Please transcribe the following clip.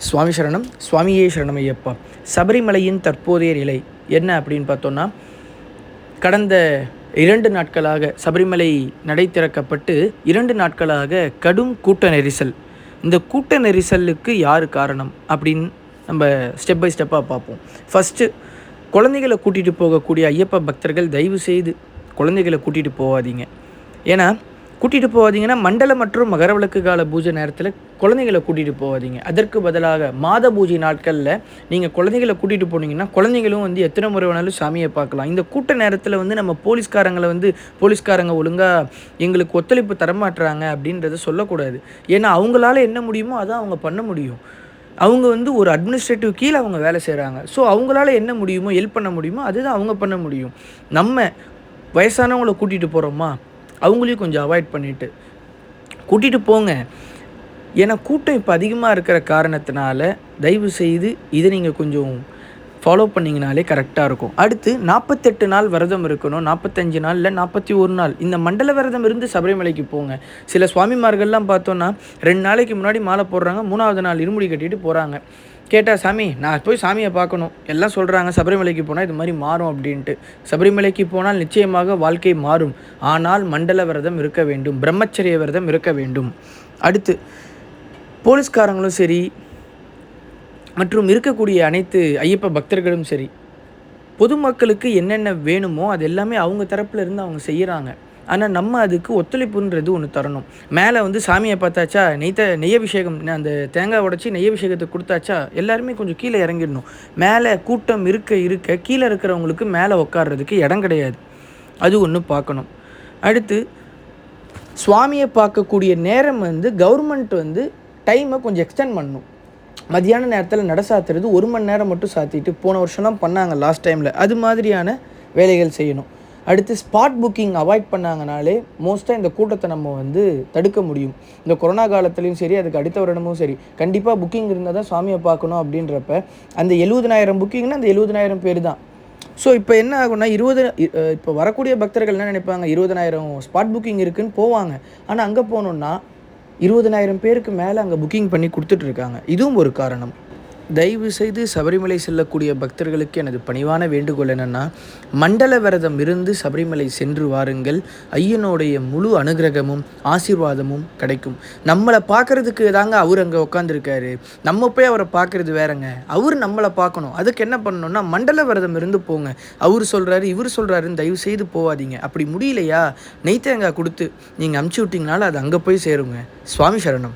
சுவாமி சரணம். சுவாமியே சரணமையப்பா. சபரிமலையின் தற்போதைய நிலை என்ன அப்படின்னு பார்த்தோன்னா, கடந்த 2 நாட்களாக சபரிமலை நடை திறக்கப்பட்டு 2 நாட்களாக கடும் கூட்ட நெரிசல். இந்த கூட்ட நெரிசலுக்கு யார் காரணம் அப்படின்னு நம்ம ஸ்டெப் பை ஸ்டெப்பாக பார்ப்போம். ஃபஸ்ட்டு, குழந்தைகளை கூட்டிகிட்டு போகக்கூடிய ஐயப்ப பக்தர்கள் தயவு செய்து குழந்தைகளை கூட்டிகிட்டு போகாதீங்க. ஏன்னா கூட்டிகிட்டு போகாதீங்கன்னா மண்டல மற்றும் மகரவிளக்கு கால பூஜை நேரத்தில் குழந்தைகளை கூட்டிகிட்டு போகாதீங்க. அதற்கு பதிலாக மாத பூஜை நாட்களில் நீங்கள் குழந்தைகளை கூட்டிகிட்டு போனீங்கன்னா குழந்தைகளும் எத்தனை முறை வேணாலும் சாமியை பார்க்கலாம். இந்த கூட்ட நேரத்தில் நம்ம போலீஸ்காரங்க ஒழுங்காக எங்களுக்கு ஒத்துழைப்பு தரமாட்டுறாங்க அப்படின்றத சொல்லக்கூடாது. ஏன்னா அவங்களால என்ன முடியுமோ அதான் அவங்க பண்ண முடியும். அவங்க ஒரு அட்மினிஸ்ட்ரேட்டிவ் கீழே அவங்க வேலை செய்கிறாங்க. ஸோ அவங்களால என்ன முடியுமோ ஹெல்ப் பண்ண முடியுமோ அதுதான் அவங்க பண்ண முடியும். நம்ம வயசானவங்களை கூட்டிகிட்டு போகிறோமா, அவங்களையும் கொஞ்சம் அவாய்ட் பண்ணிவிட்டு கூட்டிகிட்டு போங்க. ஏன்னா கூட்டம் இப்போ அதிகமாக இருக்கிற காரணத்தினால தயவு செய்து இதை நீங்கள் கொஞ்சம் ஃபாலோ பண்ணிங்கனாலே கரெக்டாக இருக்கும். அடுத்து 48 நாள் விரதம் இருக்கணும். 45 நாள் இல்லை 41 நாள் இந்த மண்டல விரதம் இருந்து சபரிமலைக்கு போங்க. சில சுவாமிமார்கள்லாம் பார்த்தோன்னா 2 நாளைக்கு முன்னாடி மாலை போடுறாங்க, 3ஆவது நாள் இருமுடி கட்டிட்டு போகிறாங்க. கேட்டால் சாமி நான் போய் சாமியை பார்க்கணும், எல்லாம் சொல்கிறாங்க சபரிமலைக்கு போனால் இது மாதிரி மாறும் அப்படின்ட்டு. சபரிமலைக்கு போனால் நிச்சயமாக வாழ்க்கை மாறும். ஆனால் மண்டல விரதம் இருக்க வேண்டும், பிரம்மச்சரிய விரதம் இருக்க வேண்டும். அடுத்து போலீஸ்காரங்களும் சரி மற்றும் இருக்கக்கூடிய அனைத்து ஐயப்ப பக்தர்களும் சரி, பொதுமக்களுக்கு என்னென்ன வேணுமோ அது எல்லாமே அவங்க தரப்பில் இருந்து அவங்க செய்கிறாங்க. ஆனால் நம்ம அதுக்கு ஒத்துழைப்புன்றது ஒன்று தரணும். மேலே சாமியை பார்த்தாச்சா, நெய்யபிஷேகம் அந்த தேங்காய் உடச்சி நெய்யபிஷேகத்தை கொடுத்தாச்சா எல்லாருமே கொஞ்சம் கீழே இறங்கிடணும். மேலே கூட்டம் இருக்க கீழே இருக்கிறவங்களுக்கு மேலே உட்கார்றதுக்கு இடம் கிடையாது. அது ஒன்று பார்க்கணும். அடுத்து சுவாமியை பார்க்கக்கூடிய நேரம் கவர்மெண்ட் டைமை கொஞ்சம் எக்ஸ்டெண்ட் பண்ணணும். மதியான நேரத்தில் நட சாத்துறது 1 மணி நேரம் மட்டும் சாத்திட்டு போன வருஷம்லாம் பண்ணாங்க லாஸ்ட் டைமில். அது மாதிரியான வேலைகள் செய்யணும். அடுத்து ஸ்பாட் புக்கிங் அவாய்ட் பண்ணாங்கனாலே மோஸ்ட்டாக இந்த கூட்டத்தை நம்ம தடுக்க முடியும். இந்த கொரோனா காலத்துலேயும் சரி, அதுக்கு அடுத்த வருடமும் சரி, கண்டிப்பாக புக்கிங் இருந்தால் தான் சுவாமியை பார்க்கணும் அப்படின்றப்ப அந்த 70,000 புக்கிங்னா அந்த 70,000 பேர் தான். ஸோ இப்போ என்ன ஆகும்னா இப்போ வரக்கூடிய பக்தர்கள் என்ன நினைப்பாங்க, 20,000 ஸ்பாட் புக்கிங் இருக்குதுன்னு போவாங்க. ஆனால் அங்கே போகணுன்னா 20,000 பேருக்கு மேலே அங்கே புக்கிங் பண்ணி கொடுத்துட்ருக்காங்க. இதுவும் ஒரு காரணம். தயவு செய்து சபரிமலை செல்லக்கூடிய பக்தர்களுக்கு எனது பணிவான வேண்டுகோள் என்னென்னா, மண்டல விரதம் இருந்து சபரிமலை சென்று வாருங்கள். ஐயனுடைய முழு அனுகிரகமும் ஆசீர்வாதமும் கிடைக்கும். நம்மளை பார்க்குறதுக்கு தாங்க அவர் அங்கே உட்காந்துருக்காரு, நம்ம போய் அவரை பார்க்குறது வேறங்க. அவர் நம்மளை பார்க்கணும். அதுக்கு என்ன பண்ணணும்னா மண்டல விரதம் இருந்து போங்க. அவர் சொல்கிறாரு இவர் சொல்கிறாருன்னு தயவு செய்து போகாதீங்க. அப்படி முடியலையா நெய் தேங்காய் கொடுத்து நீங்கள் அமுச்சு விட்டிங்கனால அது அங்கே போய் சேருங்க. சுவாமி சரணம்.